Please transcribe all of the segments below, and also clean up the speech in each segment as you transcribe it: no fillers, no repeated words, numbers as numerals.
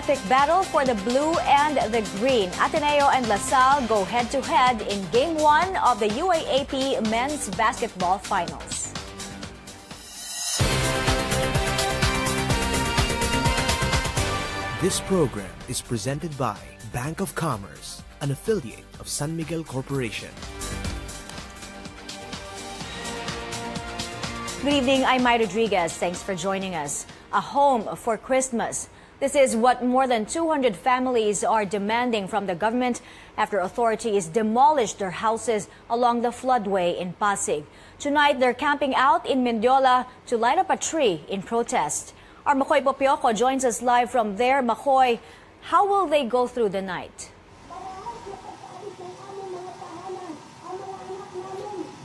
epic battle for the blue and the green. Ateneo and LaSalle go head-to-head in Game 1 of the UAAP Men's Basketball Finals. This program is presented by Bank of Commerce, an affiliate of San Miguel Corporation. Good evening, I'm Mai Rodriguez. Thanks for joining us. A home for Christmas. This is what more than 200 families are demanding from the government after authorities demolished their houses along the floodway in Pasig. Tonight, they're camping out in Mendiola to light up a tree in protest. Our Makoy Popioco joins us live from there. Makoy, how will they go through the night?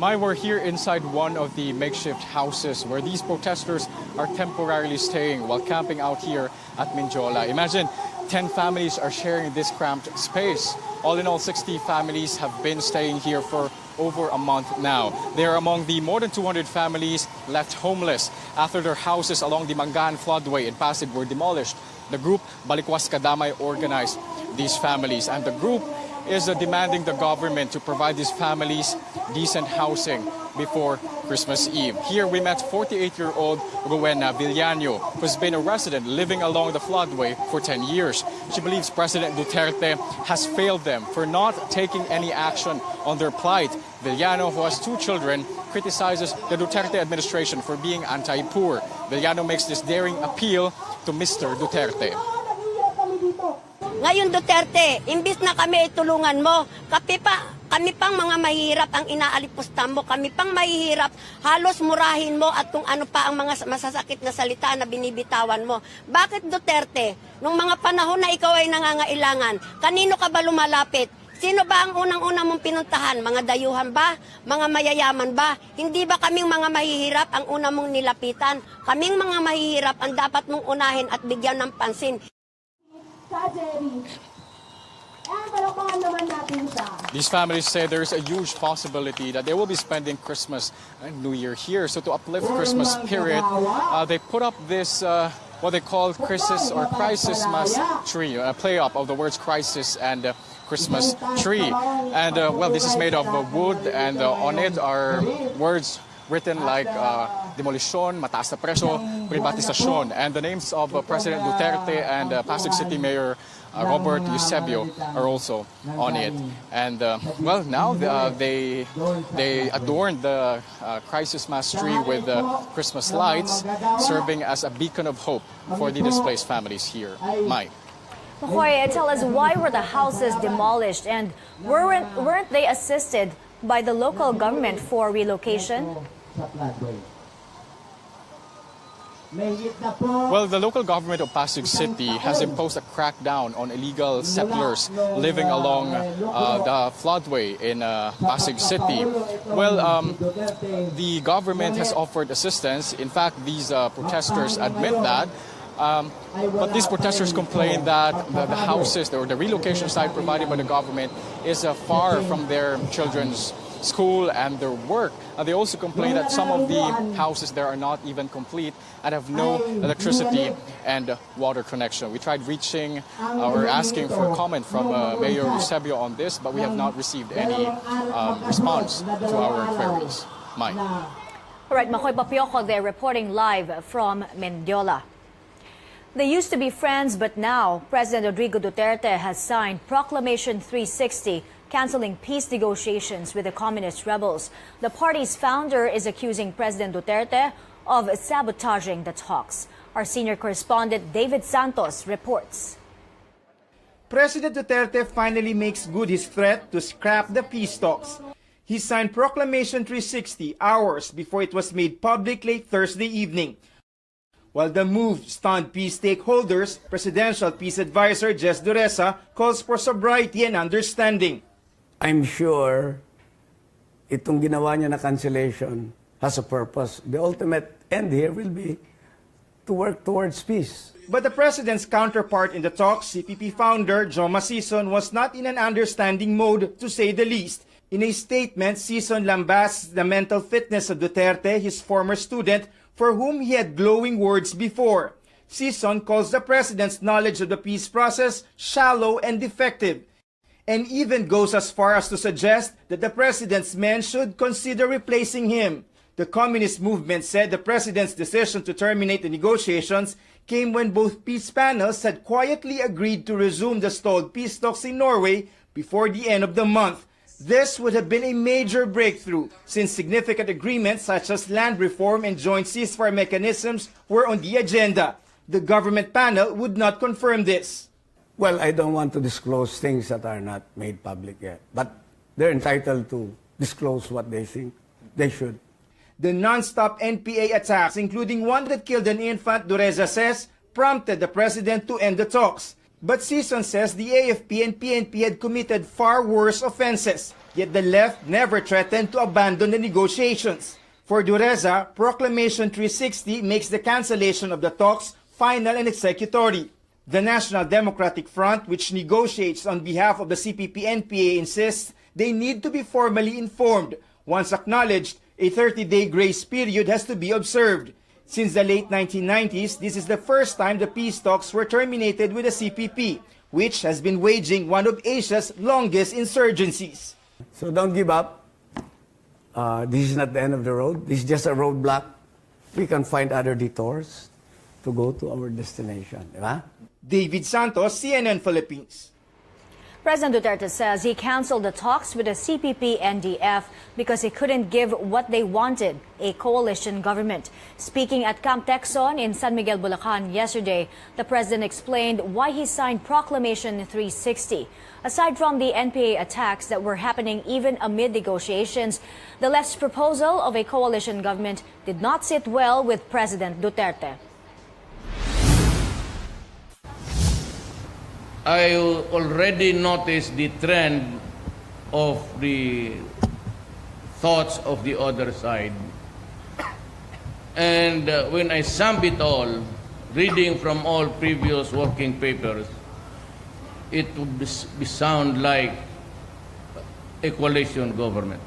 We're here inside one of the makeshift houses where these protesters are temporarily staying while camping out here at Mendiola. Imagine 10 families are sharing this cramped space. All in all, 60 families have been staying here for over a month now. They're among the more than 200 families left homeless after their houses along the Mangan floodway in Pasig were demolished. The group Balitanghali organized these families, and the group is demanding the government to provide these families decent housing before Christmas Eve. Here we met 48-year-old ᴅᴜᴛᴇrᴛᴇ, who's been a resident living along the floodway for 10 years. She believes President Duterte has failed them for not taking any action on their plight. ᴅᴜᴛᴇ, who has 2 children, criticizes the Duterte administration for being anti-poor. ᴅᴜᴛᴇ makes this daring appeal to Mr. Duterte. Ngayon, Duterte, imbis na kami tulungan mo, kami pang mga mahihirap ang inaalipusta mo, kami pang mahihirap, halos murahin mo at kung ano pa ang mga masasakit na salita na binibitawan mo. Bakit, Duterte, nung mga panahon na ikaw ay nangangailangan, kanino ka ba lumalapit? Sino ba ang unang-unang mong pinuntahan? Mga dayuhan ba? Mga mayayaman ba? Hindi ba kaming mga mahihirap ang unang mong nilapitan? Kaming mga mahihirap ang dapat mong unahin at bigyan ng pansin. These families say there's a huge possibility that they will be spending Christmas and New Year here. So to uplift Christmas spirit, they put up this what they call crisis mass tree, a play-up of the words crisis and Christmas tree. And well, this is made of wood, and on it are words written like demolisyon, mataas na presyo, privatisasyon, and the names of President Duterte and Pasig City Mayor Robert Eusebio are also on it. And well, now they adorned the crisis mass tree with Christmas lights, serving as a beacon of hope for the displaced families here. Mike. Makoy, tell us, why were the houses demolished, and weren't they assisted by the local government for relocation? Well, the local government of Pasig City has imposed a crackdown on illegal settlers living along the floodway in Pasig City. Well, the government has offered assistance. In fact, these protesters admit that. But these protesters complain that the houses or the relocation site provided by the government is far from their children's school and their work. They also complain that some of the houses there are not even complete and have no electricity and water connection. We tried reaching or asking for comment from Mayor Eusebio on this, but we have not received any response to our queries. Mike. All right, Makoy Popioco there reporting live from Mendiola. They used to be friends, but now President Rodrigo Duterte has signed Proclamation 360, canceling peace negotiations with the communist rebels. The party's founder is accusing President Duterte of sabotaging the talks. Our senior correspondent David Santos reports. President Duterte finally makes good his threat to scrap the peace talks. He signed Proclamation 360 hours before it was made public late Thursday evening. While the move stunned peace stakeholders, Presidential Peace Advisor Jess Dureza calls for sobriety and understanding. I'm sure itong ginawa niya na cancellation has a purpose. The ultimate end here will be to work towards peace. But the president's counterpart in the talks, CPP founder Joma Sison, was not in an understanding mode, to say the least. In a statement, Sison lambasts the mental fitness of Duterte, his former student, for whom he had glowing words before. ʟSoᴛ calls the president's knowledge of the peace process shallow and defective, and even goes as far as to suggest that the president's men should consider replacing him. The communist movement said the president's decision to terminate the negotiations came when both peace panels had quietly agreed to resume the stalled peace talks in Norway before the end of the month. This would have been a major breakthrough, since significant agreements such as land reform and joint ceasefire mechanisms were on the agenda. The government panel would not confirm this. Well, I don't want to disclose things that are not made public yet, but they're entitled to disclose what they think they should. The non-stop NPA attacks, including one that killed an infant, Dureza says, prompted the president to end the talks. But ʟSoᴛ says the AFP and PNP had committed far worse offenses, yet the left never threatened to abandon the negotiations. For Dureza, Proclamation 360 makes the cancellation of the talks final and executory. The National Democratic Front, which negotiates on behalf of the CPP-NPA, insists they need to be formally informed. Once acknowledged, a 30-day grace period has to be observed. Since the late 1990s, this is the first time the peace talks were terminated with the CPP, which has been waging one of Asia's longest insurgencies. So don't give up. This is not the end of the road. This is just a roadblock. We can find other detours to go to our destination. Diba? David Santos, CNN Philippines. President Duterte says he canceled the talks with the CPP-NDF because he couldn't give what they wanted, a coalition government. Speaking at Camp Tecson in San Miguel, Bulacan yesterday, the president explained why he signed Proclamation 360. Aside from the NPA attacks that were happening even amid negotiations, the left's proposal of a coalition government did not sit well with President Duterte. I already noticed the trend of the thoughts of the other side. And when I sum it all, reading from all previous working papers, it would sound like a coalition government.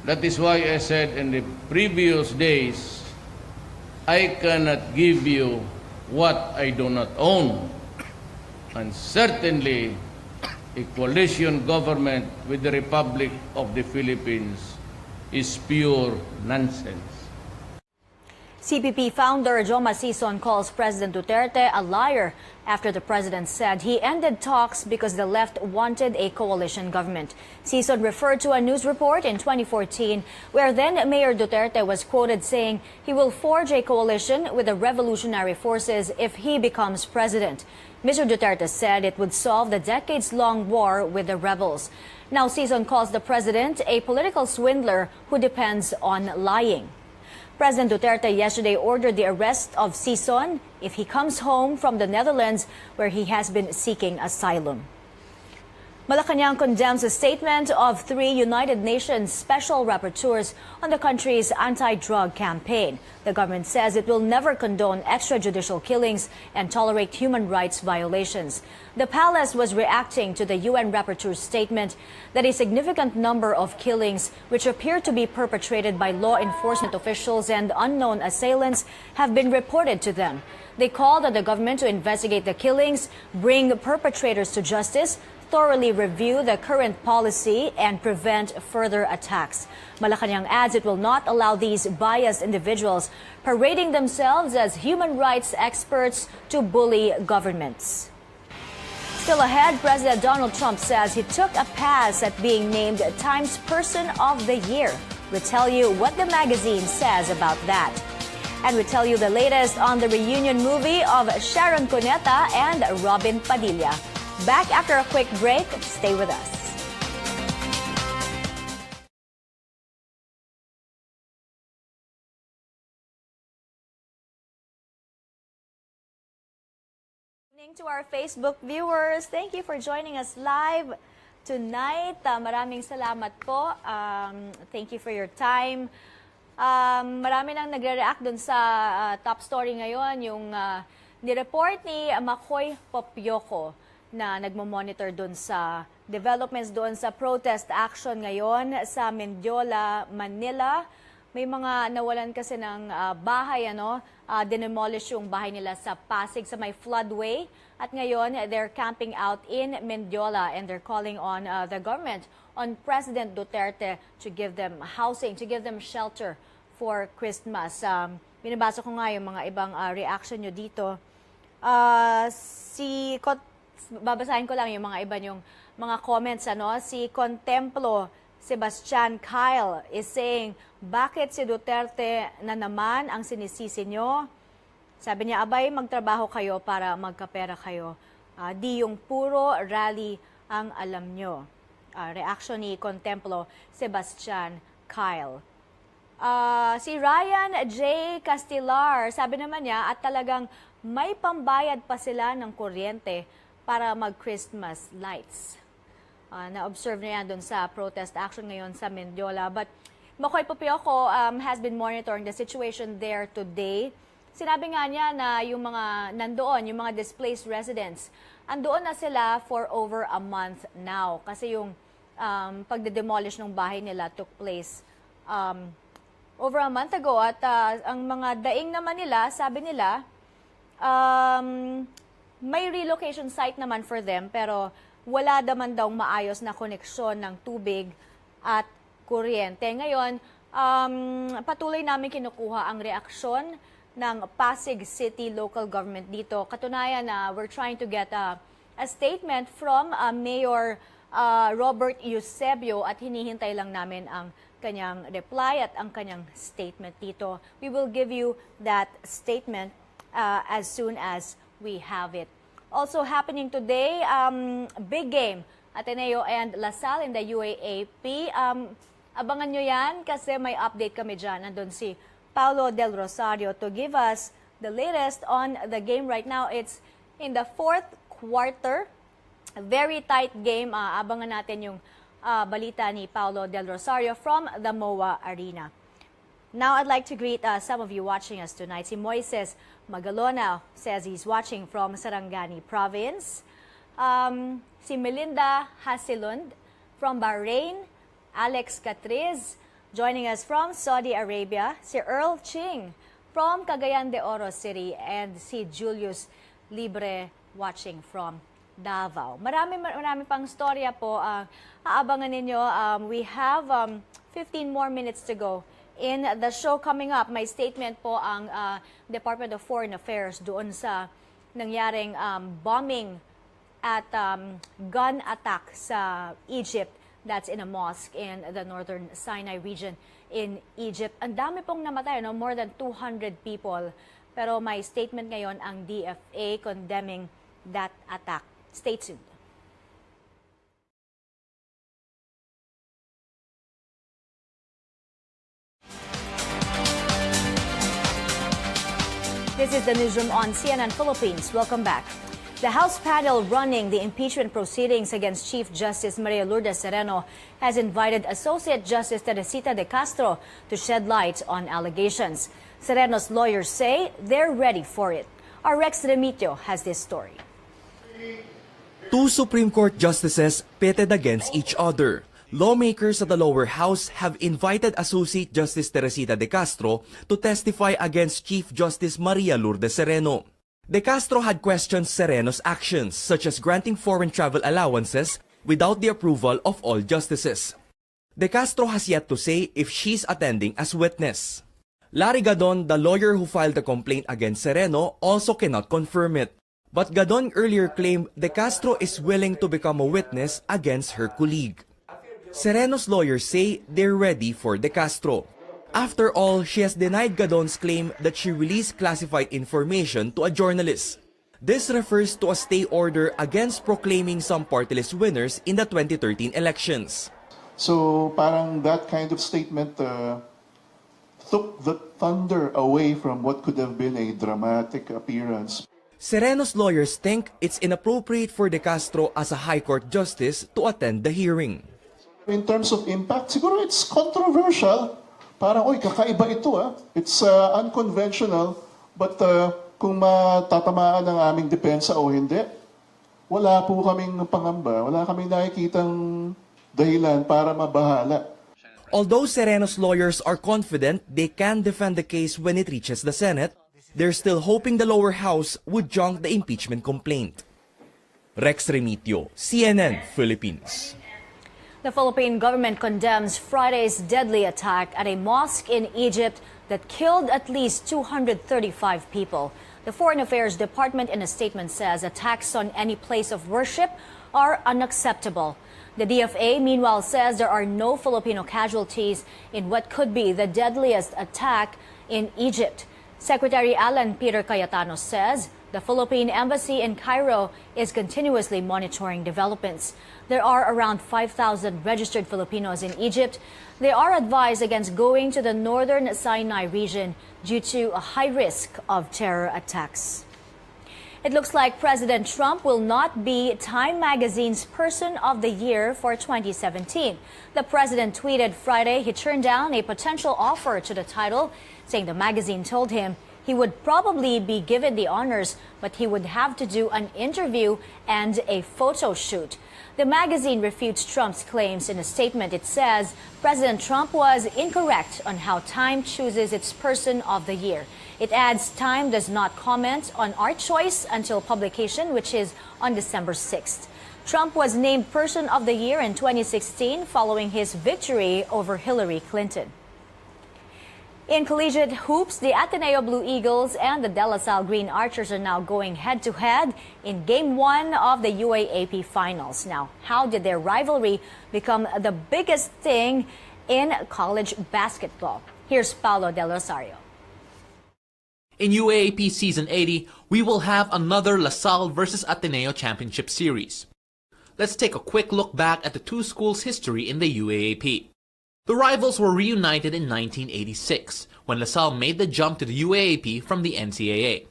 That is why I said in the previous days, I cannot give you what I do not own. And certainly, a coalition government with the Republic of the Philippines is pure nonsense. CPP founder Joma ʟSoᴛ calls President Duterte a liar after the president said he ended talks because the left wanted a coalition government. ʟSoᴛ referred to a news report in 2014 where then Mayor Duterte was quoted saying he will forge a coalition with the revolutionary forces if he becomes president. Mr. Duterte said it would solve the decades-long war with the rebels. Now ʟSoᴛ calls the president a political swindler who depends on lying. President Duterte yesterday ordered the arrest of ʟSoᴛ if he comes home from the Netherlands, where he has been seeking asylum. Malacanang condemns a statement of 3 United Nations special rapporteurs on the country's anti-drug campaign. The government says it will never condone extrajudicial killings and tolerate human rights violations. The palace was reacting to the UN rapporteur's statement that a significant number of killings, which appear to be perpetrated by law enforcement officials and unknown assailants, have been reported to them. They called on the government to investigate the killings, bring perpetrators to justice, thoroughly review the current policy, and prevent further attacks. Malacanang adds it will not allow these biased individuals parading themselves as human rights experts to bully governments. Still ahead, President Donald Trump says he took a pass at being named Time's Person of the Year. We'll tell you what the magazine says about that. And we tell you the latest on the reunion movie of Sharon Cuneta and Robin Padilla. Back after a quick break. Stay with us. Good evening to our Facebook viewers. Thank you for joining us live tonight. Maraming salamat po. Thank you for your time. Marami nang nagre-react dun sa top story ngayon, yung ni-report ni Makoy Popyoko na nagmo-monitor doon sa developments doon sa protest action ngayon sa Mendiola, Manila, may mga nawalan kasi ng bahay, dinemolish yung bahay nila sa Pasig sa may floodway. At ngayon, they're camping out in Mendiola and they're calling on the government, on President Duterte to give them housing, to give them shelter for Christmas. Binabasa ko nga yung mga ibang reaction nyo dito. Babasahin ko lang yung mga iba yung mga comments. Si Contemplo Sebastian Kyle is saying, bakit si Duterte na naman ang sinisisi nyo? Sabi niya, abay, magtrabaho kayo para magkapera kayo. Di yung puro rally ang alam nyo. Reaction ni Contemplo Sebastian Kyle. Si Ryan J. Castilar, sabi naman niya, at talagang may pambayad pa sila ng kuryente para mag-Christmas lights. Na-observe na yan doon sa protest action ngayon sa Mendiola. But Makoy Popioko has been monitoring the situation there today. Sinabi nga niya na yung mga nandoon, yung mga displaced residents, andoon na sila for over a month now. Kasi yung pagde-demolish ng bahay nila took place over a month ago. At ang mga daing naman nila, sabi nila, may relocation site naman for them, pero wala naman daw maayos na koneksyon ng tubig at kuryente. Ngayon, patuloy namin kinukuha ang reaksyon ng Pasig City local government dito. Katunayan na we're trying to get a statement from Mayor Robert Eusebio at hinihintay lang namin ang kanyang reply at ang kanyang statement dito. We will give you that statement as soon as we have it. Also happening today, big game, Ateneo and LaSalle in the UAAP. Abangan nyo yan kasi may update kami dyan. Nandun si Paulo Del Rosario to give us the latest on the game right now. It's in the fourth quarter. A very tight game. Abangan natin yung balita ni Paulo Del Rosario from the MOA Arena. Now I'd like to greet some of you watching us tonight. Si Moises Magalona says he's watching from Sarangani Province. Si Melinda Hasilund from Bahrain. Alex Catriz joining us from Saudi Arabia. Si Earl Ching from Cagayan de Oro City. And si Julius Libre watching from Davao. Marami pang storya po. Aabangan ninyo. We have 15 more minutes to go. In the show coming up, may statement po ang Department of Foreign Affairs doon sa nangyaring bombing at gun attack sa Egypt. That's in a mosque in the northern Sinai region in Egypt. Ang dami pong namatay, more than 200 people. Pero may statement ngayon ang DFA condemning that attack. Stay tuned. This is the newsroom on CNN Philippines. Welcome back. The House panel running the impeachment proceedings against Chief Justice Maria Lourdes Sereno has invited Associate Justice Teresita de Castro to shed light on allegations. Sereno's lawyers say they're ready for it. Our Rex Remitio has this story. Two Supreme Court justices pitted against each other. Lawmakers at the lower house have invited Associate Justice Teresita de Castro to testify against Chief Justice Maria Lourdes Sereno. De Castro had questioned Sereno's actions, such as granting foreign travel allowances without the approval of all justices. De Castro has yet to say if she's attending as witness. Larry Gadon, the lawyer who filed the complaint against Sereno, also cannot confirm it. But Gadon earlier claimed De Castro is willing to become a witness against her colleague. Sereno's lawyers say they're ready for De Castro. After all, she has denied Gadon's claim that she released classified information to a journalist. This refers to a stay order against proclaiming some party list winners in the 2013 elections. So parang that kind of statement took the thunder away from what could have been a dramatic appearance. Sereno's lawyers think it's inappropriate for De Castro as a High Court justice to attend the hearing. In terms of impact, siguro it's controversial. Parang, oy, kakaiba ito It's unconventional, but kung matatamaan ang aming depensa o hindi, wala po kaming pangamba, wala kaming nakikitang dahilan para mabahala. Although Sereno's lawyers are confident they can defend the case when it reaches the Senate, they're still hoping the lower house would junk the impeachment complaint. Rex Remitio, CNN Philippines. The Philippine government condemns Friday's deadly attack at a mosque in Egypt that killed at least 235 people. The Foreign Affairs Department in a statement says attacks on any place of worship are unacceptable. The DFA, meanwhile, says there are no Filipino casualties in what could be the deadliest attack in Egypt. Secretary Alan Peter Cayetano says the Philippine Embassy in Cairo is continuously monitoring developments. There are around 5,000 registered Filipinos in Egypt. They are advised against going to the northern Sinai region due to a high risk of terror attacks. It looks like President Trump will not be Time Magazine's Person of the Year for 2017. The president tweeted Friday he turned down a potential offer to the title, saying the magazine told him he would probably be given the honors, but he would have to do an interview and a photo shoot. The magazine refutes Trump's claims in a statement. It says President Trump was incorrect on how Time chooses its Person of the Year. It adds Time does not comment on our choice until publication, which is on December 6th. Trump was named Person of the Year in 2016 following his victory over Hillary Clinton. In collegiate hoops, the Ateneo Blue Eagles and the De La Salle Green Archers are now going head-to-head in Game 1 of the UAAP Finals. Now, how did their rivalry become the biggest thing in college basketball? Here's Paulo Del Rosario. In UAAP Season 80, we will have another La Salle versus Ateneo Championship Series. Let's take a quick look back at the two schools' history in the UAAP. The rivals were reunited in 1986, when La Salle made the jump to the UAAP from the NCAA.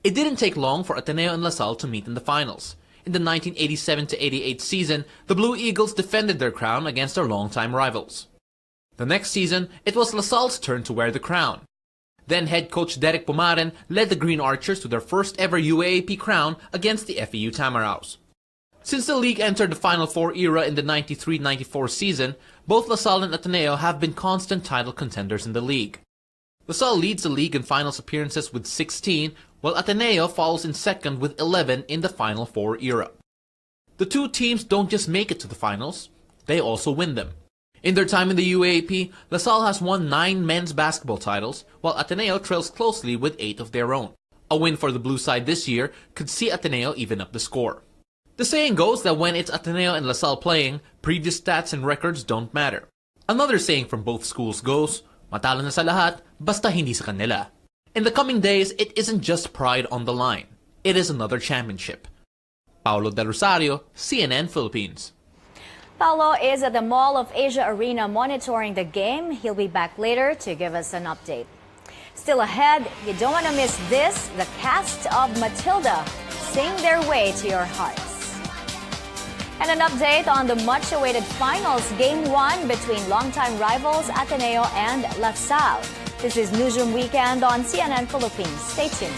It didn't take long for Ateneo and La Salle to meet in the finals. In the 1987-88 season, the Blue Eagles defended their crown against their longtime rivals. The next season, it was La Salle's turn to wear the crown. Then head coach Derek Pumaren led the Green Archers to their first ever UAAP crown against the FEU Tamaraws. Since the league entered the Final Four era in the 93-94 season, both La Salle and Ateneo have been constant title contenders in the league. La Salle leads the league in finals appearances with 16, while Ateneo follows in second with 11 in the Final Four era. The two teams don't just make it to the finals, they also win them. In their time in the UAAP, La Salle has won 9 men's basketball titles, while Ateneo trails closely with 8 of their own. A win for the blue side this year could see Ateneo even up the score. The saying goes that when it's Ateneo and La Salle playing, previous stats and records don't matter. Another saying from both schools goes, matalo na sa lahat, basta hindi sa kanila. In the coming days, it isn't just pride on the line. It is another championship. Paulo Del Rosario, CNN Philippines. Paulo is at the Mall of Asia Arena monitoring the game. He'll be back later to give us an update. Still ahead, you don't want to miss this. The cast of Matilda sing their way to your hearts. And an update on the much-awaited finals, Game 1 between longtime rivals Ateneo and La Salle. This is Newsroom Weekend on CNN Philippines. Stay tuned.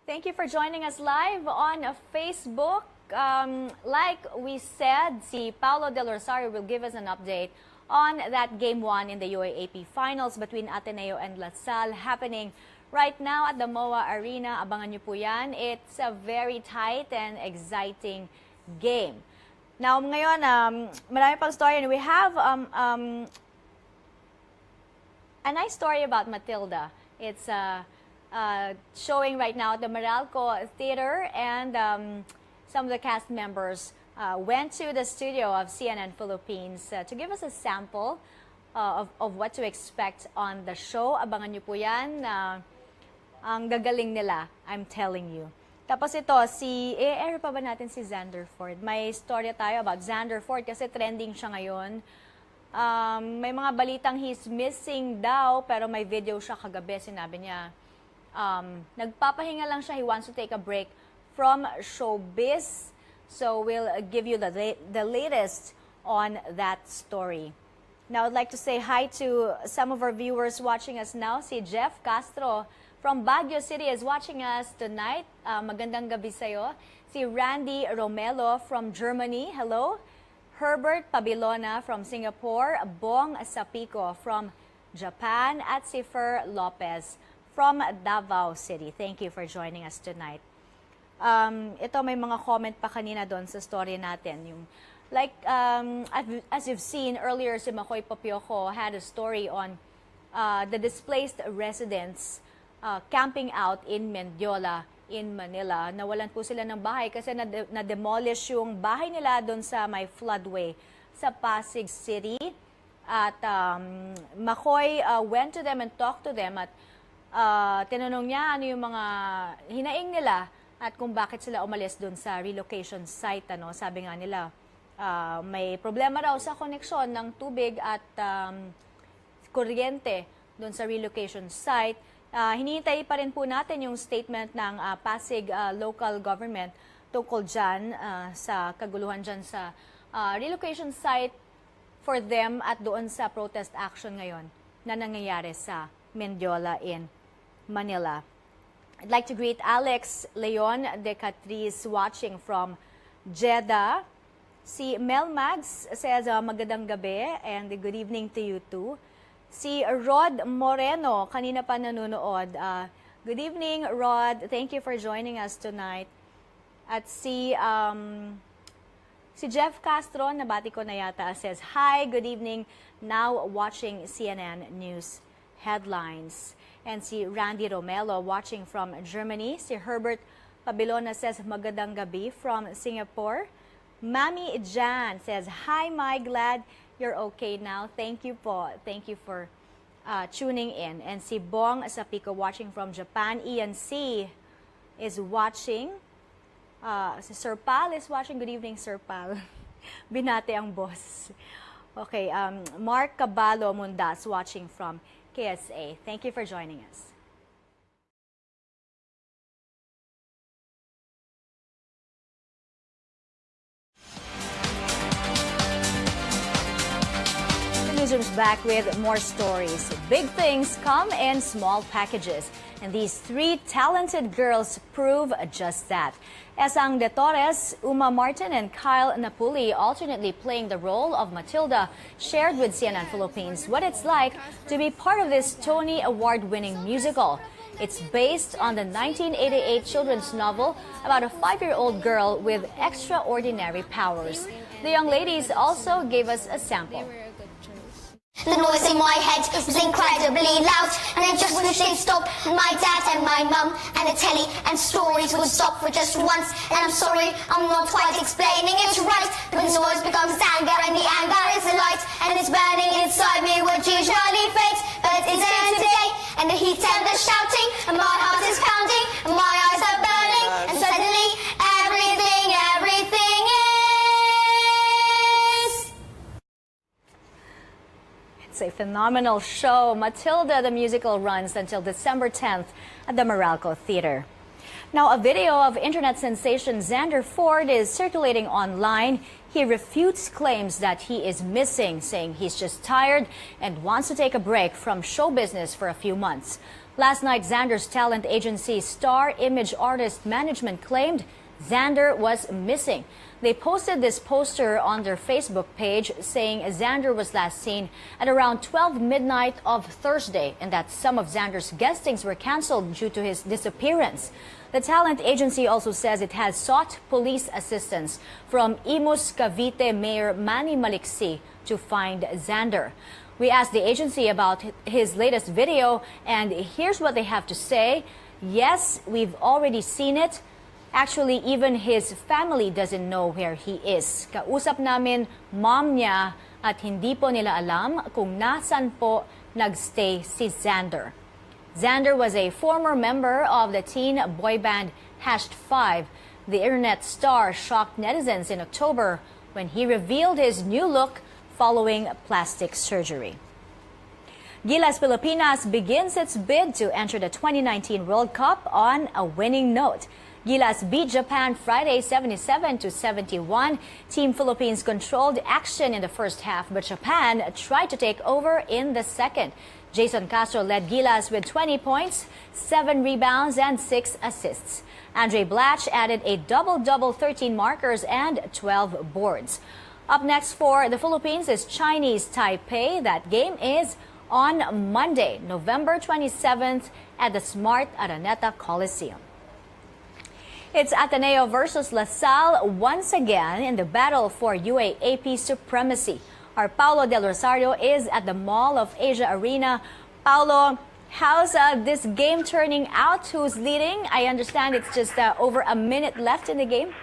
Thank you for joining us live on Facebook. Like we said, si Paulo Del Rosario will give us an update on that Game 1 in the UAAP Finals between Ateneo and La Salle happening right now at the MOA Arena. Abangan niyo po yan. It's a very tight and exciting game. Now, ngayon, marami pang story. And we have a nice story about Matilda. It's showing right now at the Meralco Theater, and some of the cast members went to the studio of CNN Philippines to give us a sample of what to expect on the show. Abangan niyo po yan. Ang gagaling nila, I'm telling you. Tapos ito, air pa ba natin si Xander Ford? May storya tayo about Xander Ford kasi trending siya ngayon. May mga balitang he's missing daw, pero may video siya kagabi, sinabi niya. Nagpapahinga lang siya, he wants to take a break from showbiz. So we'll give you the latest on that story. Now, I'd like to say hi to some of our viewers watching us now. Si Jeff Castro from Baguio City is watching us tonight. Magandang gabi sa'yo. Si Randy Romelo from Germany. Hello. Herbert Pabilona from Singapore. Bong Sapico from Japan. At si Fer Lopez from Davao City. Thank you for joining us tonight. Ito, may mga comment pa kanina doon sa story natin. Yung like, as you've seen earlier, si Makoy Papioco had a story on the displaced residents camping out in Mendiola, in Manila. Nawalan po sila ng bahay kasi na-demolish yung bahay nila doon sa may floodway sa Pasig City. At Makoy went to them and talked to them at tinanong niya ano yung mga hinaing nila at kung bakit sila umalis doon sa relocation site. Ano? Sabi nga nila, may problema raw sa koneksyon ng tubig at kuryente doon sa relocation site. Hinihintay pa rin po natin yung statement ng Pasig local government tungkol dyan sa kaguluhan dyan sa relocation site for them at doon sa protest action ngayon na nangyayari sa Mendiola in Manila. I'd like to greet Alex Leon de Catriz watching from Jeddah. Si Mel Mags says magandang gabi and good evening to you too. Si Rod Moreno, kanina pa nanonood. Good evening, Rod. Thank you for joining us tonight. At si Jeff Castro, nabati ko na yata, says, hi, good evening, now watching CNN News headlines. And si Randy Romelo watching from Germany. Si Herbert Pabilona says, magandang gabi from Singapore. Mami Jan says, hi, my glad you're okay now. Thank you po. Thank you for tuning in. And si Bong Sapico watching from Japan. Ian C. is watching. Si Sir Pal is watching. Good evening, Sir Pal. Binate ang boss. Okay, Mark Caballo Mundas watching from KSA. Thank you for joining us. Newsroom's back with more stories. Big things come in small packages, and these three talented girls prove just that. Esang De Torres, Uma Martin, and Kyle Napuli, alternately playing the role of Matilda, shared with CNN Philippines what it's like to be part of this Tony Award-winning musical. It's based on the 1988 children's novel about a 5-year-old girl with extraordinary powers. The young ladies also gave us a sample. The noise in my head was incredibly loud, and I just wish they'd stop. My dad and my mum and the telly and stories would stop for just once. And I'm sorry, I'm not quite explaining it right, but the noise becomes anger, and the anger is the light, and it's burning inside me, which usually fades, but it isn't today. And the heat and the shouting, and my heart is pounding, and my eyes are burning, and suddenly everything is. It's a phenomenal show. Matilda the musical runs until December 10th at the Meralco Theater. Now, a video of internet sensation Xander Ford is circulating online. He refutes claims that he is missing, saying he's just tired and wants to take a break from show business for a few months. Last night, Xander's talent agency Star Image Artist Management claimed Xander was missing. They posted this poster on their Facebook page saying Xander was last seen at around 12 midnight of Thursday and that some of Xander's guestings were canceled due to his disappearance. The talent agency also says it has sought police assistance from Imus Cavite Mayor Manny Maliksi to find Xander. We asked the agency about his latest video, and here's what they have to say. Yes, we've already seen it. Actually, even his family doesn't know where he is. Kausap namin mom niya at hindi po nila alam kung nasan po nagstay si Xander. Xander was a former member of the teen boy band #5. The internet star shocked netizens in October when he revealed his new look following plastic surgery. Gilas Pilipinas begins its bid to enter the 2019 World Cup on a winning note. Gilas beat Japan Friday 77-71. Team Philippines controlled action in the first half, but Japan tried to take over in the second. Jason Castro led Gilas with 20 points, 7 rebounds, and 6 assists. Andre Blatch added a double-double, 13 markers and 12 boards. Up next for the Philippines is Chinese Taipei. That game is on Monday, November 27th at the Smart Araneta Coliseum. It's Ateneo versus LaSalle once again in the battle for UAAP supremacy. Our Paulo Del Rosario is at the Mall of Asia Arena. Paulo, how's this game turning out? Who's leading? I understand it's just over a minute left in the game.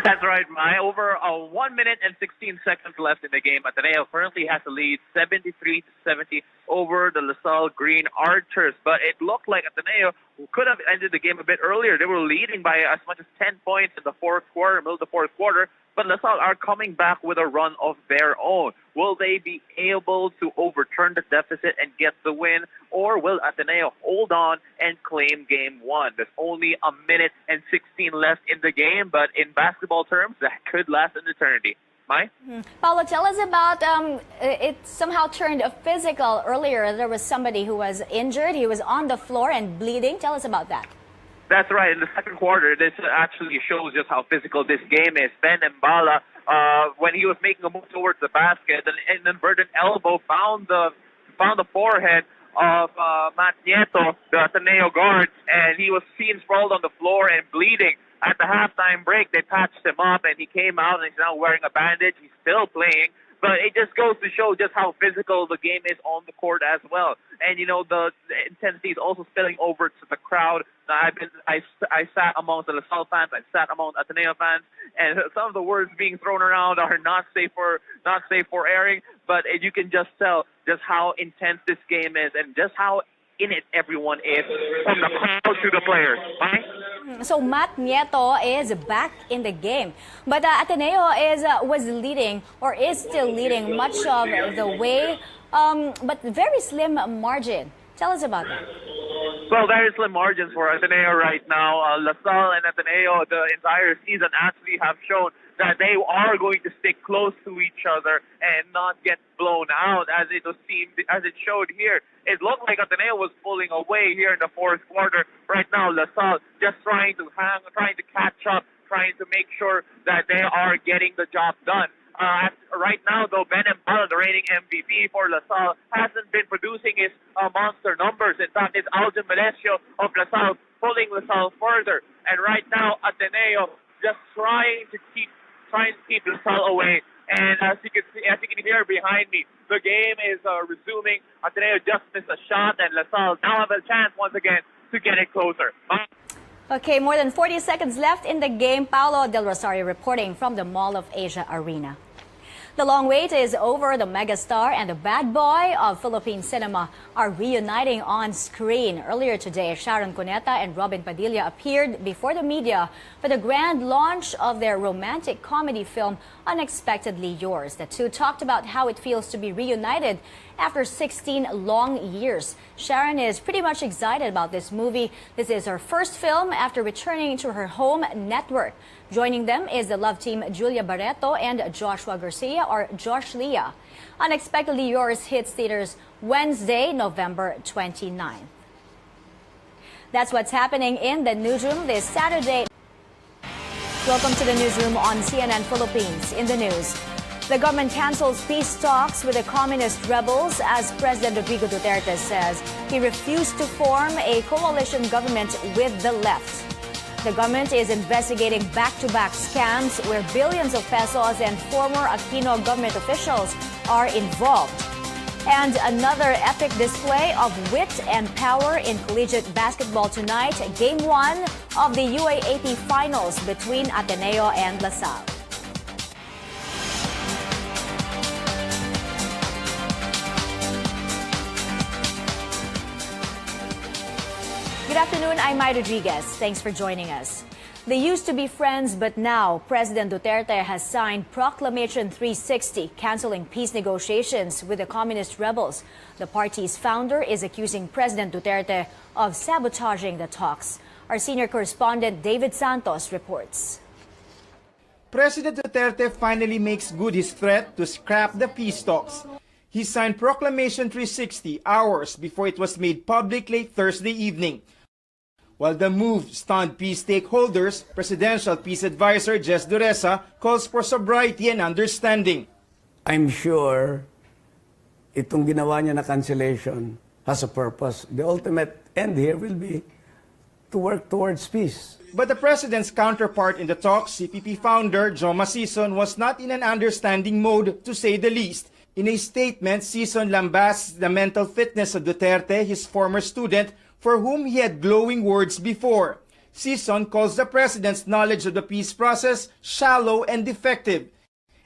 That's right, Mai. Over 1 minute and 16 seconds left in the game. Ateneo currently has the lead 73-70 over the LaSalle Green Archers. But it looked like Ateneo could have ended the game a bit earlier. They were leading by as much as 10 points in the fourth quarter, middle of the fourth quarter. But LaSalle are coming back with a run of their own. Will they be able to overturn the deficit and get the win? Or will Ateneo hold on and claim game one? There's only a minute and 16 left in the game, but in basketball terms, that could last an eternity. Mai? Paulo, tell us about it somehow turned physical earlier. There was somebody who was injured. He was on the floor and bleeding. Tell us about that. That's right. In the second quarter, this actually shows just how physical this game is. Ben Mbala, when he was making a move towards the basket, an inverted elbow found the forehead of Matt Nieto, the Ateneo guard, and he was seen sprawled on the floor and bleeding. At the halftime break, they patched him up, and he came out, and he's now wearing a bandage. He's still playing. But it just goes to show just how physical the game is on the court as well. And, you know, the intensity is also spilling over to the crowd. I sat amongst the LaSalle fans. I sat among Ateneo fans. And some of the words being thrown around are not safe for airing. But you can just tell just how intense this game is and just how in it everyone is, from the crowd to the players. Right? So Matt Nieto is back in the game, but Ateneo was leading or is still leading much of the way, but very slim margin. Tell us about that. Well, very slim margins for Ateneo right now. LaSalle and Ateneo the entire season actually have shown that they are going to stick close to each other and not get blown out as it showed here. It looked like Ateneo was pulling away here in the fourth quarter. Right now, LaSalle just trying to catch up, trying to make sure that they are getting the job done. Right now, though, Ben Mbala, the reigning MVP for LaSalle, hasn't been producing his monster numbers. In fact, it's Aljon Melesio of LaSalle pulling LaSalle further. And right now, Ateneo just trying to keep LaSalle away. And as you can hear behind me, the game is resuming. Ateneo just missed a shot, and LaSalle now have a chance once again to get it closer. Okay, more than 40 seconds left in the game. Paulo Del Rosario reporting from the Mall of Asia Arena. The long wait is over. The megastar and the bad boy of Philippine cinema are reuniting on screen. Earlier today, Sharon Cuneta and Robin Padilla appeared before the media for the grand launch of their romantic comedy film, Unexpectedly Yours. The two talked about how it feels to be reunited after 16 long years. Sharon is pretty much excited about this movie. This is her first film after returning to her home network. Joining them is the love team Julia Barreto and Joshua Garcia, or Josh Leah. Unexpectedly Yours hits theaters Wednesday, November 29th. That's what's happening in the newsroom this Saturday. Welcome to the newsroom on CNN Philippines. In the news, the government cancels peace talks with the communist rebels as President Rodrigo Duterte says he refused to form a coalition government with the left. The government is investigating back-to-back scams where billions of pesos and former Aquino government officials are involved. And another epic display of wit and power in collegiate basketball tonight, Game 1 of the UAAP Finals between Ateneo and LaSalle. Good afternoon, I'm Mai Rodriguez. Thanks for joining us. They used to be friends, but now President Duterte has signed Proclamation 360, canceling peace negotiations with the communist rebels. The party's founder is accusing President Duterte of sabotaging the talks. Our senior correspondent David Santos reports. President Duterte finally makes good his threat to scrap the peace talks. He signed Proclamation 360 hours before it was made public late Thursday evening. While the move stunned peace stakeholders, Presidential Peace Advisor Jess Dureza calls for sobriety and understanding. I'm sure itong ginawa niya na cancellation has a purpose. The ultimate end here will be to work towards peace. But the president's counterpart in the talks, CPP founder ʟᴜᴜᴛᴇrᴛᴇ, was not in an understanding mode, to say the least. In a statement, ʟᴜᴜᴛ lambasts the mental fitness of Duterte, his former student, for whom he had glowing words before. ʟᴜᴜᴛ calls the president's knowledge of the peace process shallow and defective,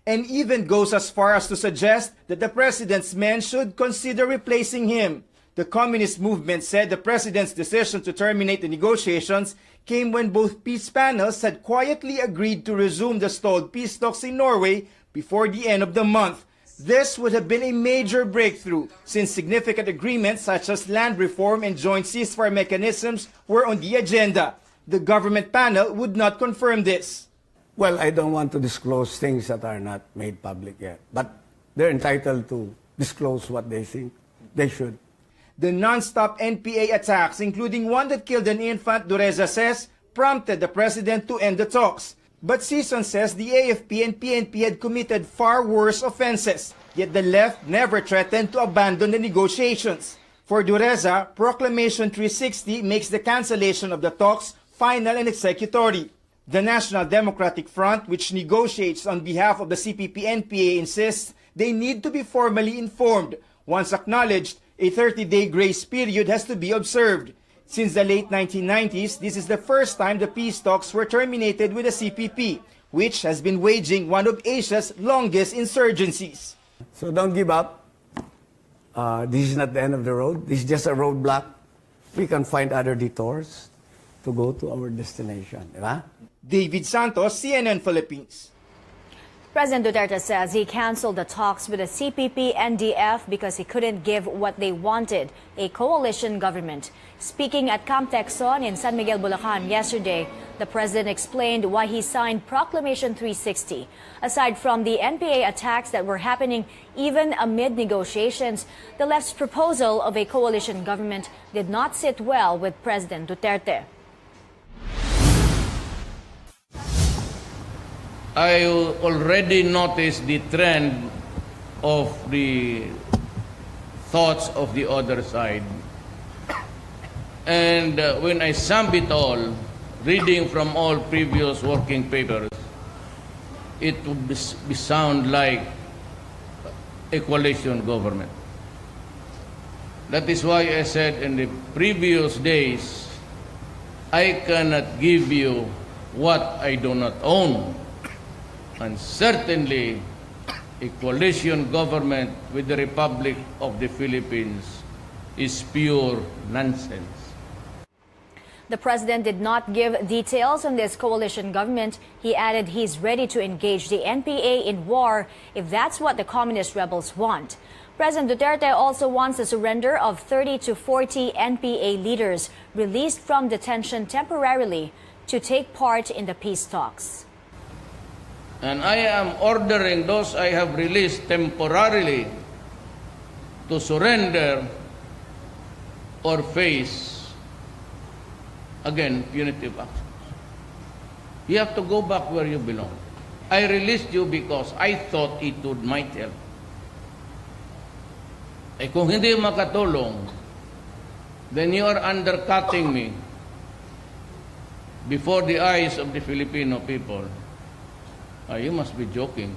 and even goes as far as to suggest that the president's men should consider replacing him. The communist movement said the president's decision to terminate the negotiations came when both peace panels had quietly agreed to resume the stalled peace talks in Norway before the end of the month. This would have been a major breakthrough, since significant agreements such as land reform and joint ceasefire mechanisms were on the agenda. The government panel would not confirm this. Well, I don't want to disclose things that are not made public yet, but they're entitled to disclose what they think they should. The non-stop NPA attacks, including one that killed an infant, Dureza says, prompted the president to end the talks. But ʟᴜᴜᴛ says the AFP and PNP had committed far worse offenses, yet the left never threatened to abandon the negotiations. For Dureza, Proclamation 360 makes the cancellation of the talks final and executory. The National Democratic Front, which negotiates on behalf of the CPP-NPA, insists they need to be formally informed. Once acknowledged, a 30-day grace period has to be observed. Since the late 1990s, this is the first time the peace talks were terminated with the CPP, which has been waging one of Asia's longest insurgencies. So don't give up. This is not the end of the road. This is just a roadblock. We can find other detours to go to our destination. Diba? David Santos, CNN Philippines. President Duterte says he canceled the talks with the CPP-NDF because he couldn't give what they wanted, a coalition government. Speaking at Camp Tecson in San Miguel, Bulacan yesterday, the president explained why he signed Proclamation 360. Aside from the NPA attacks that were happening even amid negotiations, the left's proposal of a coalition government did not sit well with President Duterte. I already noticed the trend of the thoughts of the other side. And when I sum it all, reading from all previous working papers, it would sound like a coalition government. That is why I said in the previous days, I cannot give you what I do not own. And certainly, a coalition government with the Republic of the Philippines is pure nonsense. The president did not give details on this coalition government. He added he's ready to engage the NPA in war if that's what the communist rebels want. President Duterte also wants the surrender of 30 to 40 NPA leaders released from detention temporarily to take part in the peace talks. And I am ordering those I have released temporarily to surrender or face, again, punitive actions. You have to go back where you belong. I released you because I thought it might help. Eh kung hindi makatulong, then you are undercutting me before the eyes of the Filipino people. You must be joking.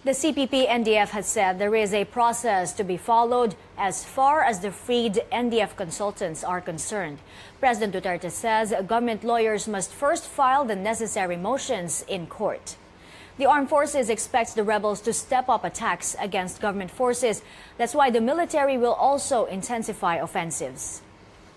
The CPP-NDF has said there is a process to be followed as far as the freed NDF consultants are concerned. President Duterte says government lawyers must first file the necessary motions in court. The armed forces expects the rebels to step up attacks against government forces. That's why the military will also intensify offensives.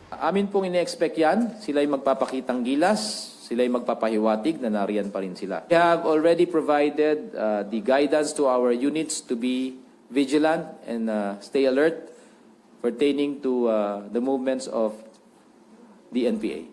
Amin pong ine-expect yan. Sila'y magpapakitang gilas. Sila'y magpapahiwatig na nariyan pa rin sila. We have already provided the guidance to our units to be vigilant and stay alert pertaining to the movements of the NPA.